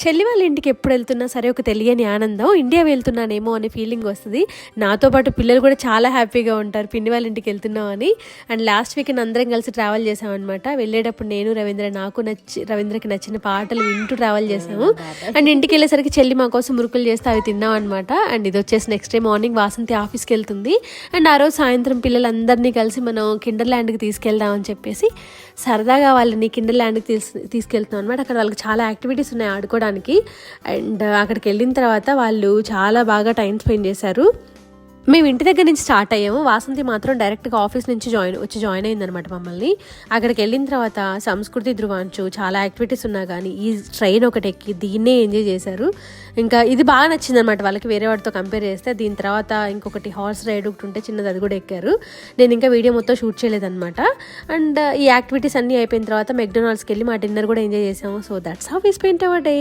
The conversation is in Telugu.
చెల్లి వాళ్ళ ఇంటికి ఎప్పుడు వెళ్తున్నా సరే ఒక తెలియని ఆనందం, ఇండియా వెళ్తున్నానేమో అనే ఫీలింగ్ వస్తుంది. నాతో పాటు పిల్లలు కూడా చాలా హ్యాపీగా ఉంటారు పిన్ని వాళ్ళ ఇంటికి వెళ్తున్నాం అని. అండ్ లాస్ట్ వీక్ అందరం కలిసి ట్రావెల్ చేసామన్నమాట. వెళ్ళేటప్పుడు నేను రవీంద్రకి నచ్చిన పాటలు వింటూ ట్రావెల్ చేసాము. అండ్ ఇంటికి వెళ్ళేసరికి చెల్లి మా కోసం మురుకులు చేస్తే అవి తిన్నాం అనమాట. అండ్ ఇది వచ్చేసి నెక్స్ట్ డే మార్నింగ్ వాసంతి ఆఫీస్కి వెళ్తుంది. అండ్ ఆ రోజు సాయంత్రం పిల్లలందరినీ కలిసి మనం కిండర్ ల్యాండ్కి తీసుకెళ్దామని చెప్పేసి సరదాగా వాళ్ళని కిండర్ ల్యాండ్కి తీసుకెళ్తున్నాం అనమాట. అక్కడ వాళ్ళకి చాలా యాక్టివిటీస్ ఉన్నాయి ఆడుకోవడానికి. అండ్ అక్కడికి వెళ్ళిన తర్వాత వాళ్ళు చాలా బాగా టైం స్పెండ్ చేశారు. మేము ఇంటి దగ్గర నుంచి స్టార్ట్ అయ్యాము. వాసంతి మాత్రం డైరెక్ట్గా ఆఫీస్ నుంచి జాయిన్ అయిందనమాట మమ్మల్ని. అక్కడికి వెళ్ళిన తర్వాత సంస్కృతి ధృవాంచు చాలా యాక్టివిటీస్ ఉన్నా కానీ ఈ ట్రైన్ ఒకటి ఎక్కి దీన్నే ఎంజాయ్ చేశారు. ఇంకా ఇది బాగా నచ్చింది అనమాట వాళ్ళకి వేరే వాటితో కంపేర్ చేస్తే. దీని తర్వాత ఇంకొకటి హార్స్ రైడ్ ఒకటి ఉంటే చిన్నది, అది కూడా ఎక్కారు. నేను ఇంకా వీడియో మొత్తం షూట్ చేయలేదన్నమాట. అండ్ ఈ యాక్టివిటీస్ అన్నీ అయిపోయిన తర్వాత మెక్డొనాల్డ్స్కి వెళ్ళి మా డిన్నర్ కూడా ఎంజాయ్ చేసాము. So that's how we spent our day.